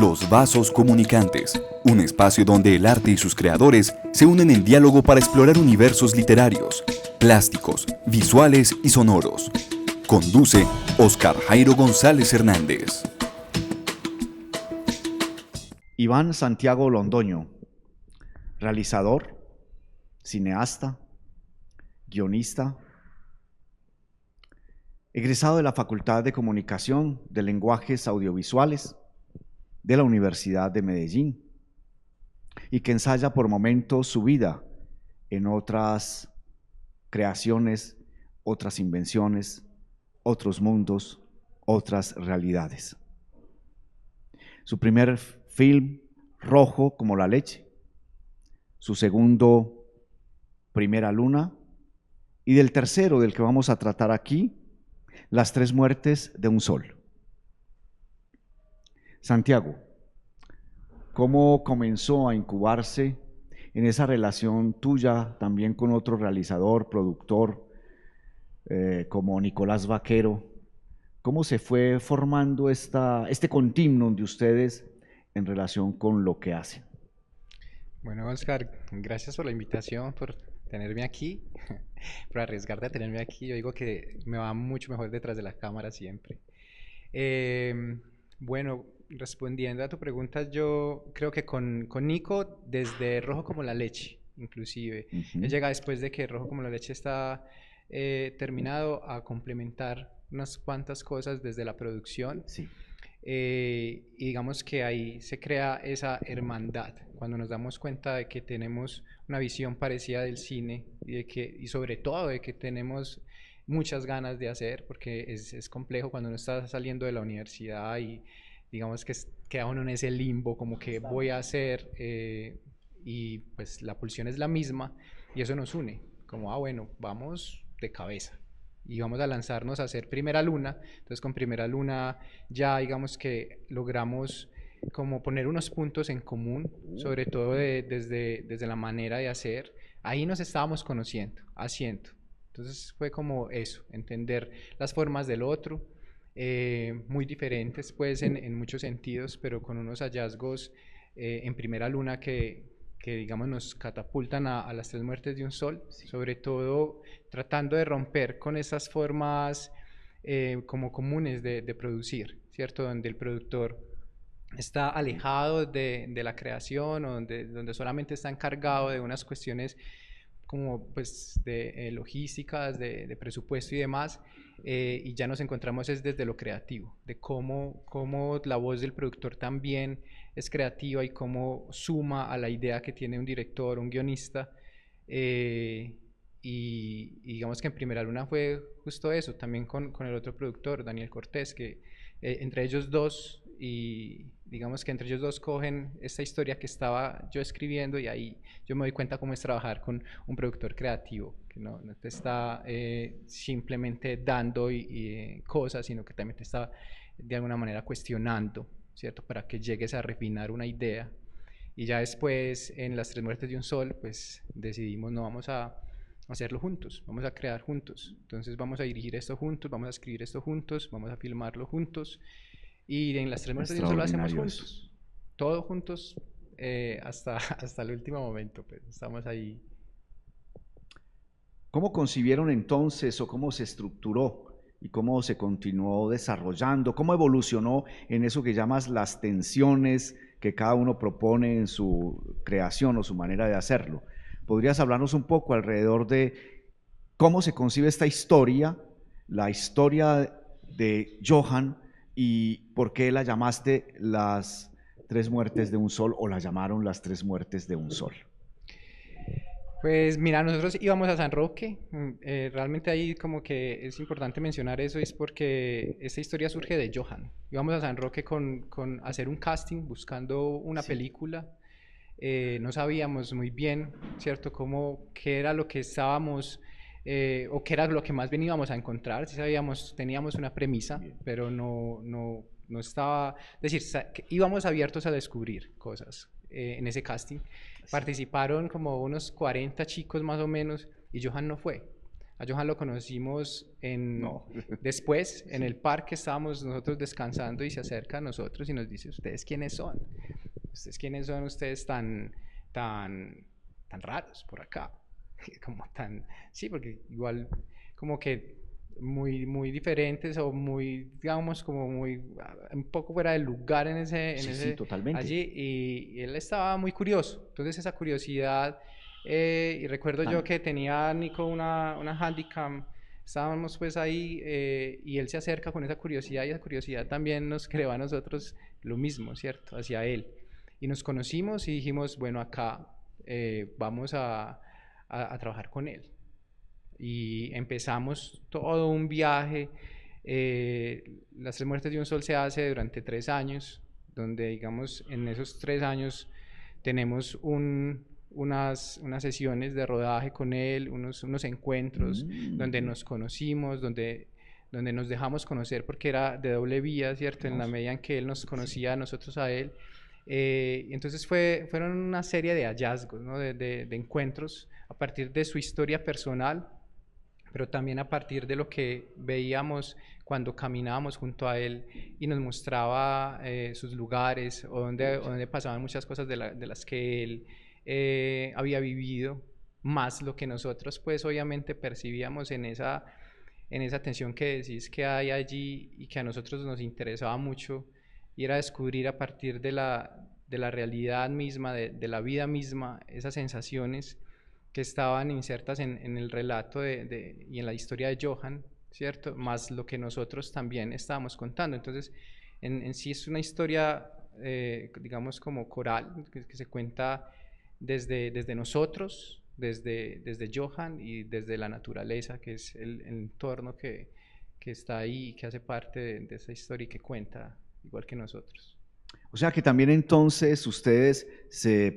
Los Vasos Comunicantes, un espacio donde el arte y sus creadores se unen en diálogo para explorar universos literarios, plásticos, visuales y sonoros. Conduce Oscar Jairo González Hernández. Iván Santiago Londoño, realizador, cineasta, guionista, egresado de la Facultad de Comunicación de Lenguajes Audiovisuales de la Universidad de Medellín y que ensaya por momentos su vida en otras creaciones, otras invenciones, otros mundos, otras realidades. Su primer film, Rojo como la leche, su segundo, Primera luna, y del tercero, del que vamos a tratar aquí, Las tres muertes de un sol. Santiago, ¿cómo comenzó a incubarse en esa relación tuya también con otro realizador, productor, como Nicolás Vaquero? ¿Cómo se fue formando este continuum de ustedes en relación con lo que hacen? Bueno, Oscar, gracias por la invitación, por tenerme aquí, por arriesgarte a tenerme aquí. Yo digo que me va mucho mejor detrás de la cámara siempre. Bueno, respondiendo a tu pregunta, yo creo que con Nico, desde Rojo como la leche, inclusive. Él llega después de que Rojo como la leche está terminado a complementar unas cuantas cosas desde la producción. Sí. Y digamos que ahí se crea esa hermandad, cuando nos damos cuenta de que tenemos una visión parecida del cine y sobre todo de que tenemos muchas ganas de hacer, porque es complejo cuando uno está saliendo de la universidad y digamos que queda uno en ese limbo como que voy a hacer y pues la pulsión es la misma y eso nos une, como bueno, vamos de cabeza. Y vamos a lanzarnos a hacer Primera Luna. Entonces con Primera Luna ya digamos que logramos como poner unos puntos en común, sobre todo desde la manera de hacer. Ahí nos estábamos conociendo, haciendo. Entonces fue como eso, entender las formas del otro, muy diferentes pues en muchos sentidos, pero con unos hallazgos en Primera Luna que digamos nos catapultan a las tres muertes de un sol, sí. Sobre todo tratando de romper con esas formas como comunes de producir, ¿cierto? Donde el productor está alejado de la creación o donde solamente está encargado de unas cuestiones como pues de logísticas, de presupuesto y demás, y ya nos encontramos es desde lo creativo, de cómo la voz del productor también es creativa y cómo suma a la idea que tiene un director, un guionista, y digamos que en Primera Luna fue justo eso, también con el otro productor, Daniel Cortés, que entre ellos dos, y digamos que entre ellos dos cogen esta historia que estaba yo escribiendo y ahí yo me doy cuenta cómo es trabajar con un productor creativo, que no te está simplemente dando cosas, sino que también te está de alguna manera cuestionando, ¿cierto? Para que llegues a refinar una idea. Y ya después, en Las tres muertes de un sol, pues decidimos no vamos a hacerlo juntos, vamos a crear juntos. Entonces vamos a dirigir esto juntos, vamos a escribir esto juntos, vamos a filmarlo juntos. Y en Las tres muertes de un sol lo hacemos juntos, todos juntos hasta el último momento, pues estamos ahí. ¿Cómo concibieron entonces o cómo se estructuró y cómo se continuó desarrollando? ¿Cómo evolucionó en eso que llamas las tensiones que cada uno propone en su creación o su manera de hacerlo? ¿Podrías hablarnos un poco alrededor de cómo se concibe esta historia, la historia de Johan, y por qué la llamaste Las tres muertes de un sol o la llamaron Las tres muertes de un sol? Pues mira, nosotros íbamos a San Roque, realmente ahí como que es importante mencionar eso, es porque esta historia surge de Johan. Íbamos a San Roque con hacer un casting buscando una película, no sabíamos muy bien, ¿cierto?, qué era lo que estábamos, o qué era lo que más bien íbamos a encontrar. Sí sabíamos, teníamos una premisa, pero no estaba, es decir, íbamos abiertos a descubrir cosas en ese casting. Participaron como unos 40 chicos más o menos y Johan no fue. A Johan lo conocimos No. después, en el parque estábamos nosotros descansando y se acerca a nosotros y nos dice, ¿ustedes quiénes son? ¿Ustedes quiénes son ustedes tan raros por acá? Como tan, sí, porque igual como que muy diferentes o muy, digamos, como muy, un poco fuera de lugar en Sí, totalmente. allí, y él estaba muy curioso. Entonces esa curiosidad, y recuerdo yo que tenía Nico una Handycam, estábamos pues ahí, y él se acerca con esa curiosidad y esa curiosidad también nos creó a nosotros lo mismo, ¿cierto? Hacia él. Y nos conocimos y dijimos, bueno, acá vamos a trabajar con él. Y empezamos todo un viaje. Las Tres Muertes de un Sol se hace durante 3 años, donde digamos en esos 3 años tenemos unas sesiones de rodaje con él, unos encuentros donde nos conocimos, donde nos dejamos conocer porque era de doble vía, ¿cierto? En la medida en que él nos conocía a nosotros a él. Entonces fueron una serie de hallazgos, ¿no? de encuentros a partir de su historia personal, pero también a partir de lo que veíamos cuando caminábamos junto a él y nos mostraba sus lugares o donde pasaban muchas cosas de las que él había vivido, más lo que nosotros pues obviamente percibíamos en esa tensión que decís que hay allí y que a nosotros nos interesaba mucho, y era descubrir a partir de la realidad misma, de la vida misma, esas sensaciones que estaban insertas en el relato y en la historia de Johan, ¿cierto? Más lo que nosotros también estábamos contando. Entonces, en sí es una historia, digamos, como coral, que se cuenta desde nosotros, desde Johan y desde la naturaleza, que es el entorno que está ahí, que hace parte de esa historia y que cuenta igual que nosotros. O sea que también entonces ustedes se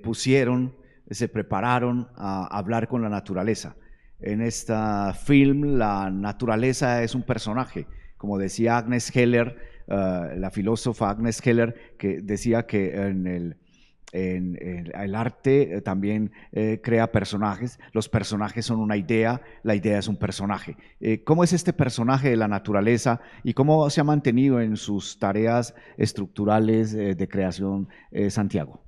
prepararon a hablar con la naturaleza. En esta film la naturaleza es un personaje, como decía Agnes Heller, la filósofa Agnes Heller, que decía que en el arte también crea personajes, los personajes son una idea, la idea es un personaje. ¿Cómo es este personaje de la naturaleza y cómo se ha mantenido en sus tareas estructurales de creación, Santiago?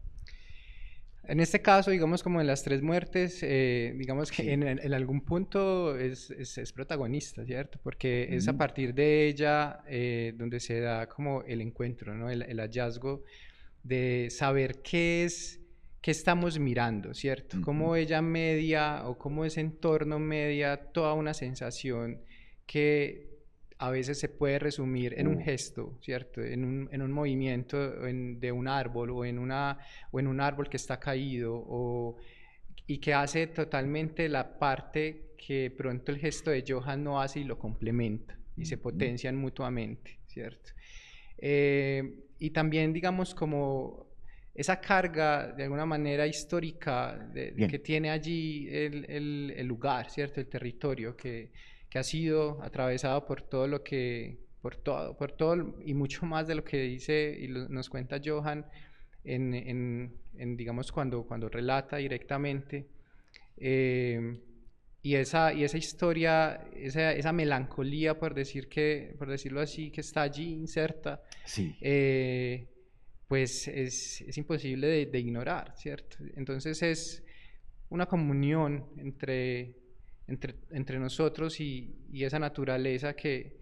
En este caso, digamos, como en las Tres Muertes, digamos que Sí. en algún punto es protagonista, ¿cierto? Porque es a partir de ella donde se da como el encuentro, ¿no? El hallazgo de saber qué estamos mirando, ¿cierto? Cómo ella media o cómo ese entorno media toda una sensación que a veces se puede resumir en un gesto, ¿cierto? En un movimiento de un árbol o en un árbol que está caído y que hace totalmente la parte que pronto el gesto de Johan no hace y lo complementa y se potencian mutuamente, ¿cierto? Y también, digamos, como esa carga de alguna manera histórica que tiene allí el lugar, ¿cierto? El territorio que ha sido atravesado por todo y mucho más de lo que dice y nos cuenta Johan digamos, cuando relata directamente. Y esa historia, esa melancolía, por decirlo así, que está allí inserta, Sí. pues es imposible de ignorar, ¿cierto? Entonces es una comunión entre nosotros y esa naturaleza que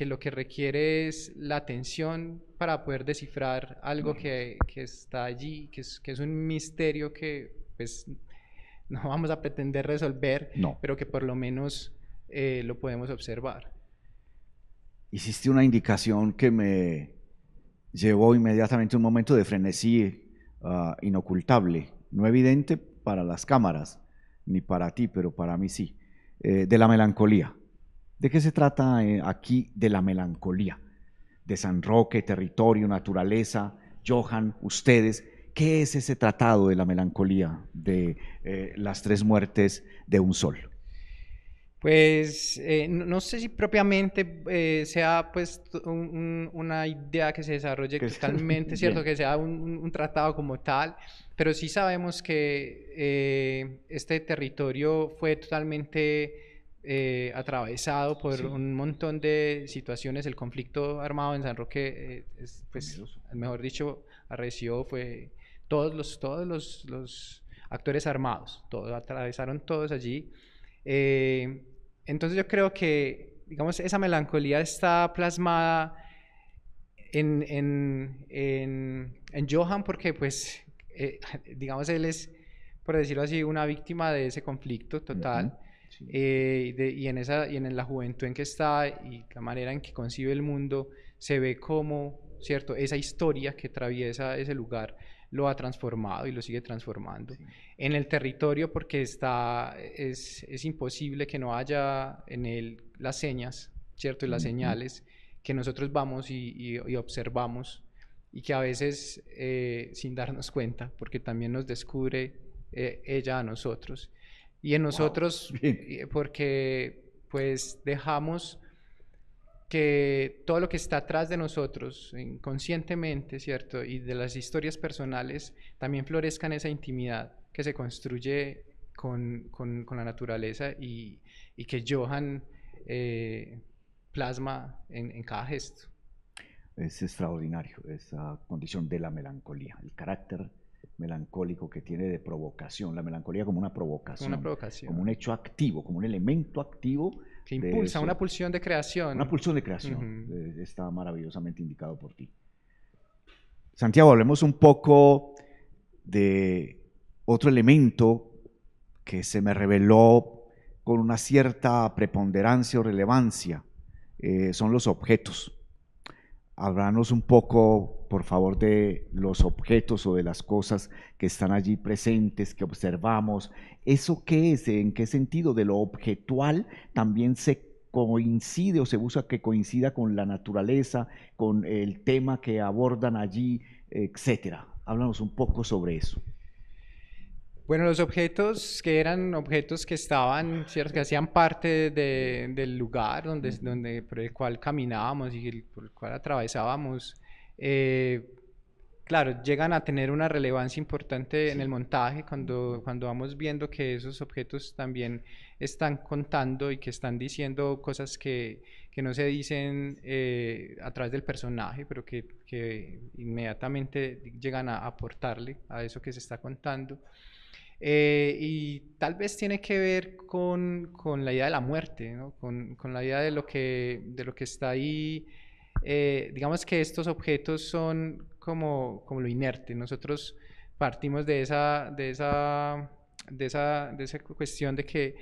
lo que requiere es la atención para poder descifrar algo que está allí, que es un misterio que pues no vamos a pretender resolver, No. pero que por lo menos lo podemos observar. Hiciste una indicación que me llevó inmediatamente a un momento de frenesí inocultable, no evidente para las cámaras, ni para ti, pero para mí sí, de la melancolía. ¿De qué se trata aquí de la melancolía? De San Roque, territorio, naturaleza, Johan, ustedes. ¿Qué es ese tratado de la melancolía de las Tres Muertes de un Sol? Pues no sé si propiamente sea pues una idea que se desarrolle totalmente, ¿cierto? Que sea un tratado como tal, pero sí sabemos que este territorio fue totalmente atravesado por Sí. un montón de situaciones. El conflicto armado en San Roque, pues, Temeroso. mejor dicho, arreció, fue todos los actores armados, todos, atravesaron todos allí. Eh, entonces yo creo que, digamos, esa melancolía está plasmada en Johan porque, pues, digamos, él es, por decirlo así, una víctima de ese conflicto total. Sí. Y en la juventud en que está y la manera en que concibe el mundo, se ve como, ¿cierto? Esa historia que atraviesa ese lugar lo ha transformado y lo sigue transformando. Sí. En el territorio, porque es imposible que no haya en él las señas, ¿cierto? Y las señales que nosotros vamos y observamos y que a veces sin darnos cuenta, porque también nos descubre ella a nosotros. Y en nosotros, Bien. porque pues dejamos que todo lo que está atrás de nosotros, inconscientemente, ¿cierto? Y de las historias personales, también florezca en esa intimidad que se construye con la naturaleza y que Johan plasma en cada gesto. Es extraordinario esa condición de la melancolía, el carácter melancólico que tiene de provocación, la melancolía como una provocación, Como una provocación. como un hecho activo, como un elemento activo que impulsa, eso, una pulsión de creación. una pulsión de creación. Está maravillosamente indicado por ti. Santiago, hablemos un poco de otro elemento que se me reveló con una cierta preponderancia o relevancia, son los objetos. Háblanos un poco, por favor, de los objetos o de las cosas que están allí presentes, que observamos. ¿Eso qué es? ¿En qué sentido? De lo objetual también se coincide o se busca que coincida con la naturaleza, con el tema que abordan allí, etcétera. Háblanos un poco sobre eso. Bueno, los objetos que eran objetos que estaban, ¿cierto? Que hacían parte del lugar por el cual caminábamos y por el cual atravesábamos, claro, llegan a tener una relevancia importante en el montaje cuando vamos viendo que esos objetos también están contando y que están diciendo cosas que no se dicen a través del personaje, pero que inmediatamente llegan a aportarle a eso que se está contando. Y tal vez tiene que ver con la idea de la muerte, ¿no? Con la idea de lo que está ahí. Digamos que estos objetos son como lo inerte. Nosotros partimos de esa cuestión de que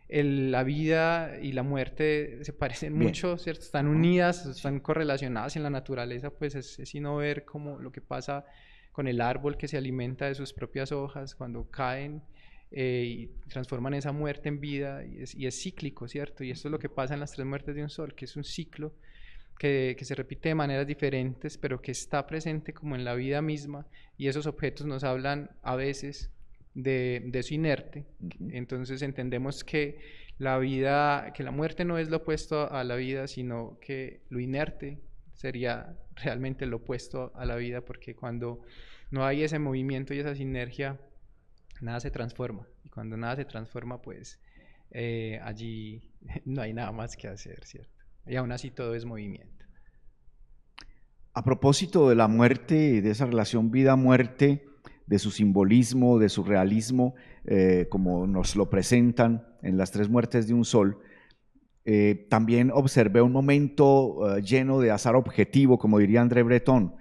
la vida y la muerte se parecen Bien. mucho, ¿cierto? Están unidas, están correlacionadas en la naturaleza, pues es sino ver como lo que pasa con el árbol que se alimenta de sus propias hojas cuando caen y transforman esa muerte en vida y es cíclico, ¿cierto? Y esto es lo que pasa en las tres muertes de un sol, que es un ciclo que se repite de maneras diferentes, pero que está presente como en la vida misma, y esos objetos nos hablan a veces de eso inerte. Entonces entendemos que la vida, que la muerte no es lo opuesto a la vida, sino que lo inerte sería realmente lo opuesto a la vida, porque cuando no hay ese movimiento y esa sinergia, nada se transforma. Y cuando nada se transforma, pues allí no hay nada más que hacer, ¿cierto? Y aún así todo es movimiento. A propósito de la muerte, de esa relación vida-muerte, de su simbolismo, de su realismo, como nos lo presentan en las tres muertes de un sol, también observé un momento lleno de azar objetivo, como diría André Breton.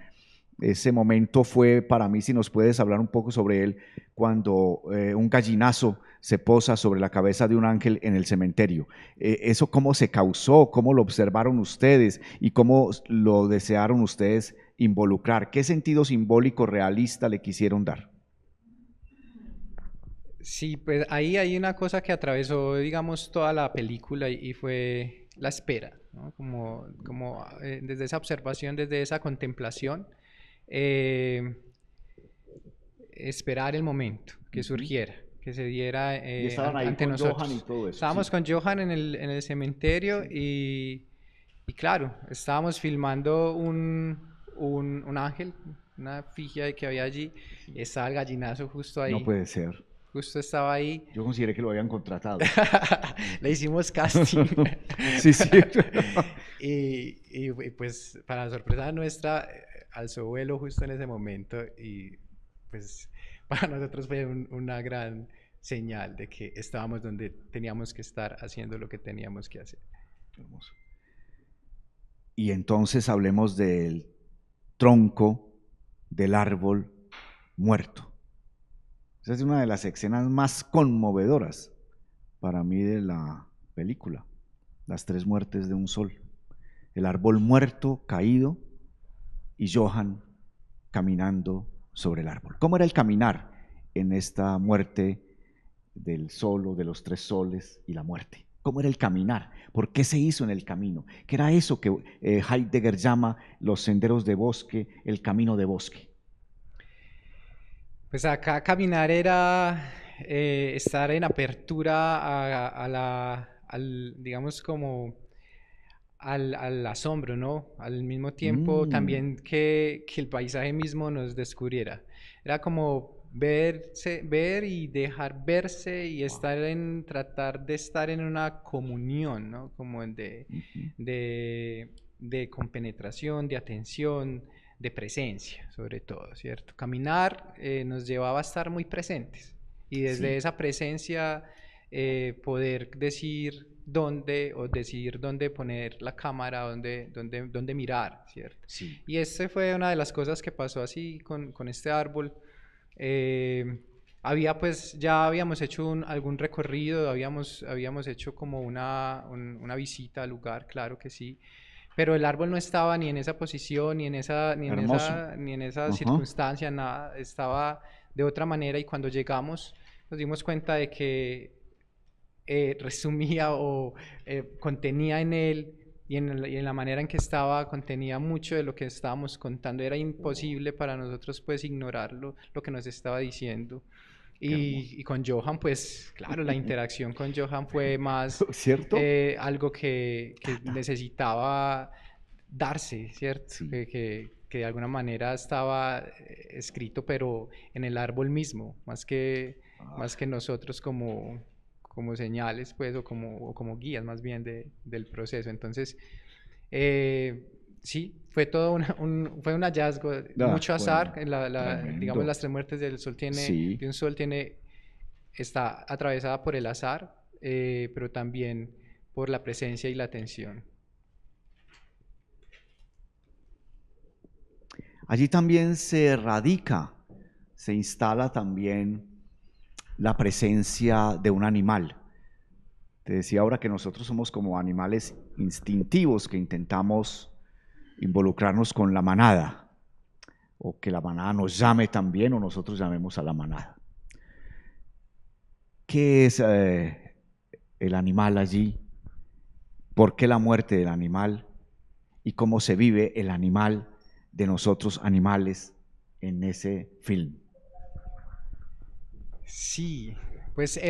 Ese momento fue para mí, si nos puedes hablar un poco sobre él, cuando un gallinazo se posa sobre la cabeza de un ángel en el cementerio. ¿Eso cómo se causó? ¿Cómo lo observaron ustedes? ¿Y cómo lo desearon ustedes involucrar? ¿Qué sentido simbólico realista le quisieron dar? Sí, pues ahí hay una cosa que atravesó, digamos, toda la película y fue la espera, ¿no? Como desde esa observación, desde esa contemplación, esperar el momento que surgiera, que se diera Y estaban ahí ante con nosotros. Johan y todo eso. Estábamos Sí. con Johan en el cementerio y claro, estábamos filmando un ángel, una efigie que había allí, y estaba el gallinazo justo ahí. No puede ser. justo estaba ahí. Yo consideré que lo habían contratado. Le hicimos casting. Sí, sí. Y pues para sorpresa nuestra, alzó vuelo justo en ese momento y pues para nosotros fue una gran señal de que estábamos donde teníamos que estar haciendo lo que teníamos que hacer. Hermoso. Y entonces hablemos del tronco del árbol muerto. Esa es una de las escenas más conmovedoras para mí de la película, las 3 muertes de un sol. El árbol muerto, caído, y Johan caminando sobre el árbol. ¿Cómo era el caminar en esta muerte del sol o de los 3 soles y la muerte? ¿Cómo era el caminar? ¿Por qué se hizo en el camino? ¿Qué era eso que Heidegger llama los senderos de bosque, el camino de bosque? Pues acá caminar era estar en apertura digamos como al asombro, ¿no? Al mismo tiempo también que el paisaje mismo nos descubriera. Era como ver y dejar verse y tratar de estar en una comunión, ¿no? Como de compenetración, de atención, de presencia, sobre todo, ¿cierto? Caminar nos llevaba a estar muy presentes y desde esa presencia poder decidir dónde poner la cámara, dónde mirar, ¿cierto? Sí. Y esta fue una de las cosas que pasó así con este árbol. Ya habíamos hecho algún recorrido, habíamos hecho como una visita al lugar, claro que sí, pero el árbol no estaba ni en esa posición, ni en esa circunstancia, nada, estaba de otra manera y cuando llegamos nos dimos cuenta de que resumía o contenía en él y en la manera en que estaba, contenía mucho de lo que estábamos contando. Era imposible para nosotros pues ignorarlo, lo que nos estaba diciendo. Y con Johan, pues claro, la interacción con Johan fue más ¿Cierto? algo que necesitaba darse, ¿cierto? Sí. Que de alguna manera estaba escrito, pero en el árbol mismo, más que nosotros como señales, pues, o como guías más bien del proceso. Entonces, sí, fue todo fue un hallazgo, mucho azar. Tremendo. Digamos, las 3 muertes del sol Sí. de un sol está atravesada por el azar, pero también por la presencia y la atención. Allí también se radica, se instala también la presencia de un animal. Te decía ahora que nosotros somos como animales instintivos que intentamos involucrarnos con la manada, o que la manada nos llame también, o nosotros llamemos a la manada. ¿Qué es el animal allí? ¿Por qué la muerte del animal? ¿Y cómo se vive el animal de nosotros animales en ese film? Sí, pues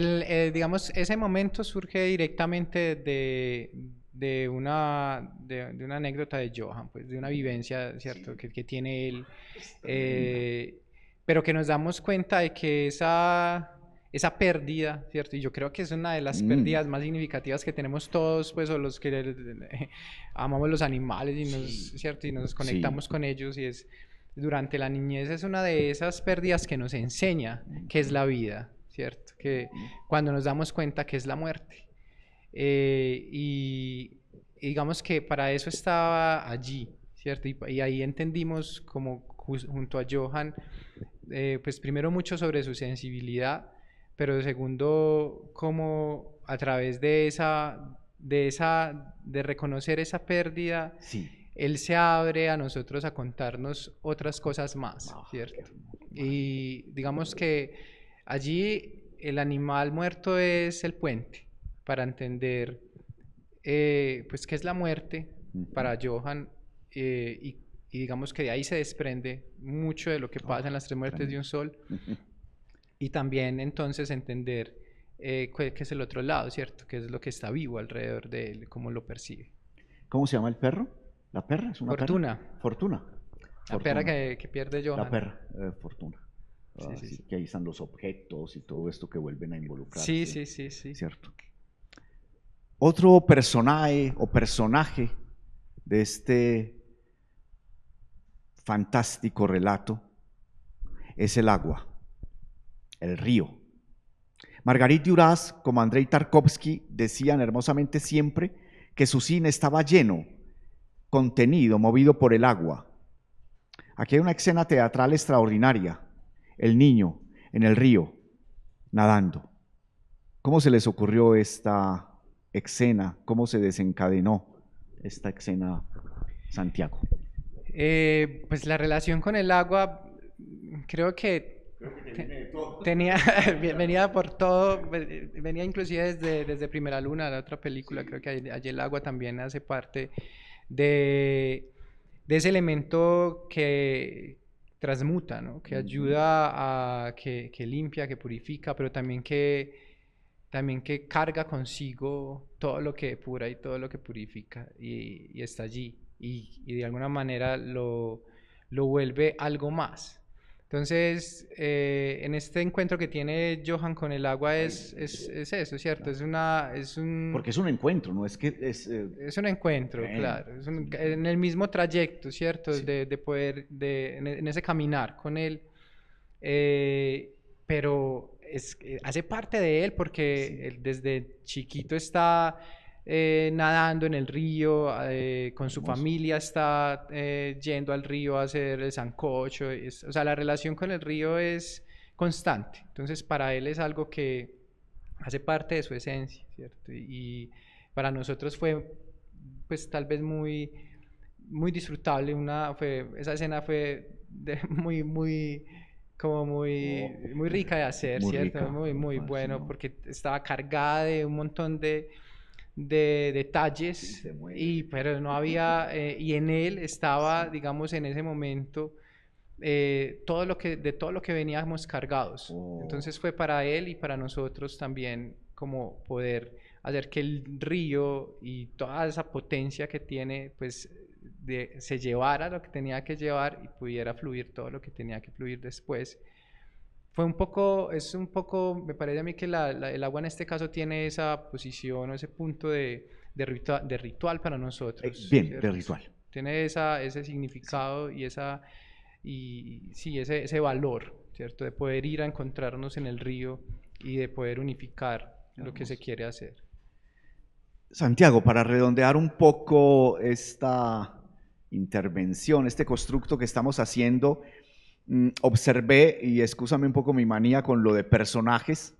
digamos, ese momento surge directamente de una anécdota de Johan, pues de una vivencia, ¿cierto? Que tiene él, pero que nos damos cuenta de que esa pérdida, ¿cierto? Y yo creo que es una de las pérdidas más significativas que tenemos todos, pues, o los que amamos los animales y ¿cierto? Y nos conectamos con ellos y es durante la niñez es una de esas pérdidas que nos enseña qué es la vida, ¿cierto? Que cuando nos damos cuenta que es la muerte. Y digamos que para eso estaba allí, ¿cierto? Y ahí entendimos como junto a Johan, pues primero mucho sobre su sensibilidad, pero segundo, cómo a través de reconocer esa pérdida, Sí. Él se abre a nosotros a contarnos otras cosas más, ¿cierto? Y digamos que allí el animal muerto es el puente para entender, pues, qué es la muerte para Johan, y digamos que de ahí se desprende mucho de lo que pasa en las 3 muertes de un sol. Y también entonces entender qué es el otro lado, ¿cierto? Qué es lo que está vivo alrededor de él, cómo lo percibe. ¿Cómo se llama el perro? ¿La perra? ¿Es una Fortuna. perra? Fortuna. La perra que pierde Johan. La perra, Fortuna. Sí, sí, Así sí. que ahí están los objetos y todo esto que vuelven a involucrarse. Sí, sí, sí, sí. ¿Cierto? Otro personaje o personaje de este fantástico relato es el agua, el río. Marguerite Duras, como Andrei Tarkovsky, decían hermosamente siempre que su cine estaba lleno, contenido, movido por el agua. Aquí hay una escena teatral extraordinaria, el niño en el río, nadando. ¿Cómo se les ocurrió esta escena? ¿Cómo se desencadenó esta escena, Santiago? Pues la relación con el agua, creo que tenía, venía por todo, venía inclusive desde Primera Luna, la otra película, creo que allí el agua también hace parte de, de ese elemento que transmuta, ¿no? Que ayuda a que limpia, que purifica, pero también que carga consigo todo lo que depura y todo lo que purifica y está allí y de alguna manera lo vuelve algo más. Entonces, en este encuentro que tiene Johan con el agua es eso, ¿cierto? Porque es un encuentro, no es que Es un encuentro, bueno, claro. En el mismo trayecto, ¿cierto? sí. De poder, en ese caminar con él. Pero hace parte de él porque él desde chiquito está nadando en el río, con su Hermoso. familia está yendo al río a hacer el sancocho. O sea, la relación con el río es constante. Entonces, para él es algo que hace parte de su esencia, ¿cierto? Y para nosotros fue, pues, tal vez muy disfrutable. Esa escena fue como muy rica de hacer, Muy ¿cierto? rica. Muy Ah, sí, bueno, no. porque estaba cargada de un montón de detalles, Sí, se mueve. pero no había, y en él estaba, digamos, en ese momento, de todo lo que veníamos cargados. Oh, Entonces fue para él y para nosotros también como poder hacer que el río y toda esa potencia que tiene, pues se llevara lo que tenía que llevar y pudiera fluir todo lo que tenía que fluir después. Es un poco, me parece a mí que el agua en este caso tiene esa posición o ese punto de ritual para nosotros, bien, de ¿cierto? ritual. Tiene ese significado y sí, ese valor, ¿cierto? De poder ir a encontrarnos en el río y de poder unificar lo que se Hermoso. quiere hacer. Santiago, para redondear un poco esta intervención, este constructo que estamos haciendo, observé, y excúsame un poco mi manía con lo de personajes,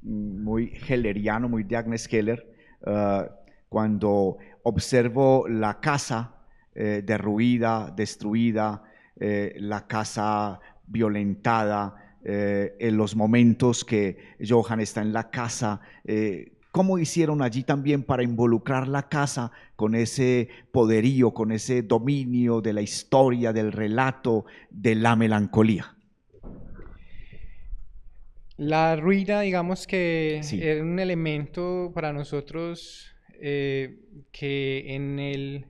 muy helleriano, muy de Agnes Heller, cuando observo la casa derruida, destruida, la casa violentada, en los momentos que Johan está en la casa, ¿cómo hicieron allí también para involucrar la casa con ese poderío, con ese dominio de la historia, del relato, de la melancolía? La ruina, digamos que Sí, era un elemento para nosotros que en él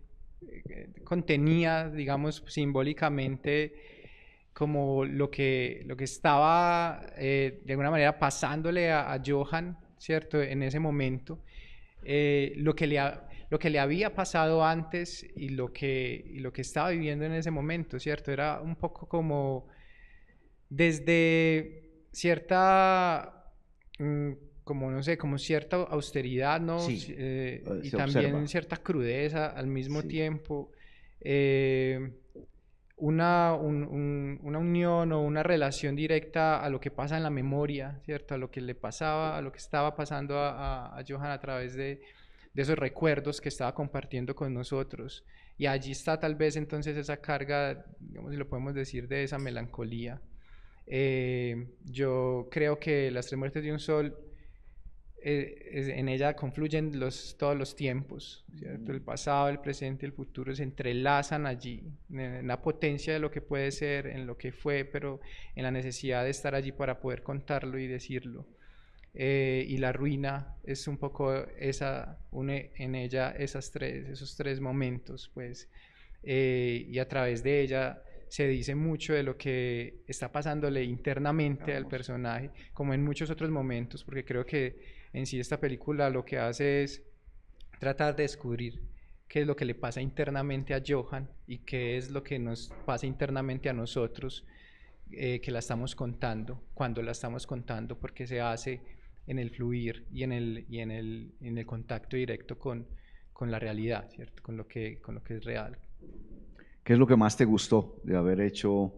contenía, digamos, simbólicamente como lo que estaba de alguna manera pasándole a Johan, ¿cierto? En ese momento, lo que le había pasado antes y lo que estaba viviendo en ese momento, ¿cierto? Era un poco como desde cierta, mm, como no sé, como cierta austeridad, ¿no? sí, Y se también observa. cierta crudeza al mismo Sí. tiempo. eh, una unión o una relación directa a lo que pasa en la memoria, ¿cierto? A lo que le pasaba, a lo que estaba pasando a Johan a través de esos recuerdos que estaba compartiendo con nosotros. Y allí está tal vez entonces esa carga, digamos si lo podemos decir, de esa melancolía. Yo creo que Las Tres Muertes de un Sol, en ella confluyen todos los tiempos, ¿cierto? El pasado, el presente y el futuro se entrelazan allí, en la potencia de lo que puede ser, en lo que fue, pero en la necesidad de estar allí para poder contarlo y decirlo. Y la ruina es un poco une en ella esos tres momentos, pues, y a través de ella se dice mucho de lo que está pasándole internamente al personaje, como en muchos otros momentos, porque creo que en sí esta película lo que hace es tratar de descubrir qué es lo que le pasa internamente a Johan y qué es lo que nos pasa internamente a nosotros, que la estamos contando, cuando la estamos contando, porque se hace en el fluir y en el contacto directo con la realidad, ¿cierto? Con lo que es real. ¿Qué es lo que más te gustó de haber hecho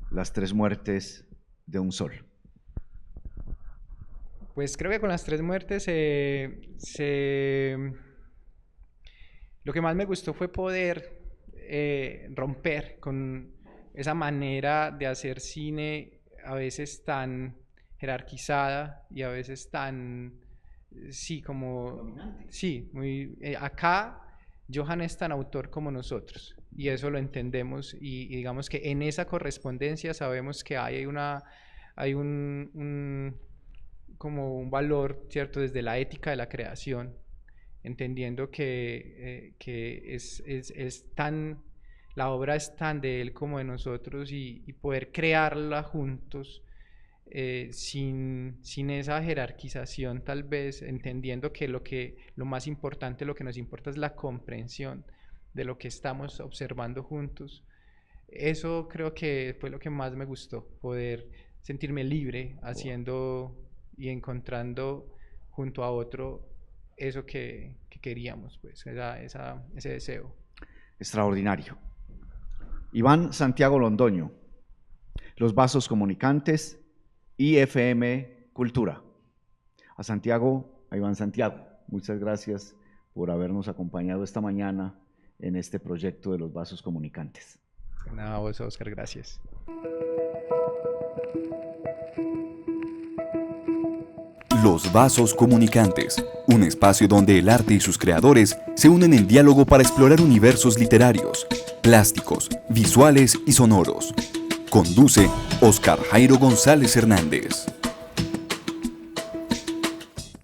Las tres muertes de un sol? Pues creo que con Las tres muertes lo que más me gustó fue poder romper con esa manera de hacer cine a veces tan jerarquizada y a veces tan, sí, como... dominante. Sí, muy... acá Johan es tan autor como nosotros y eso lo entendemos y digamos que en esa correspondencia sabemos que hay como un valor, ¿cierto? Desde la ética de la creación, entendiendo que es tan, la obra es tan de él como de nosotros y poder crearla juntos sin esa jerarquización, tal vez entendiendo que lo más importante, lo que nos importa es la comprensión de lo que estamos observando juntos. Eso creo que fue lo que más me gustó, poder sentirme libre haciendo y encontrando junto a otro eso que queríamos, pues, ese deseo. Extraordinario. Iván Santiago Londoño, Los Vasos Comunicantes, IFM Cultura. A Iván Santiago, muchas gracias por habernos acompañado esta mañana en este proyecto de Los Vasos Comunicantes. Nada, vos, Oscar, gracias. Los Vasos Comunicantes, un espacio donde el arte y sus creadores se unen en diálogo para explorar universos literarios, plásticos, visuales y sonoros. Conduce Oscar Jairo González Hernández.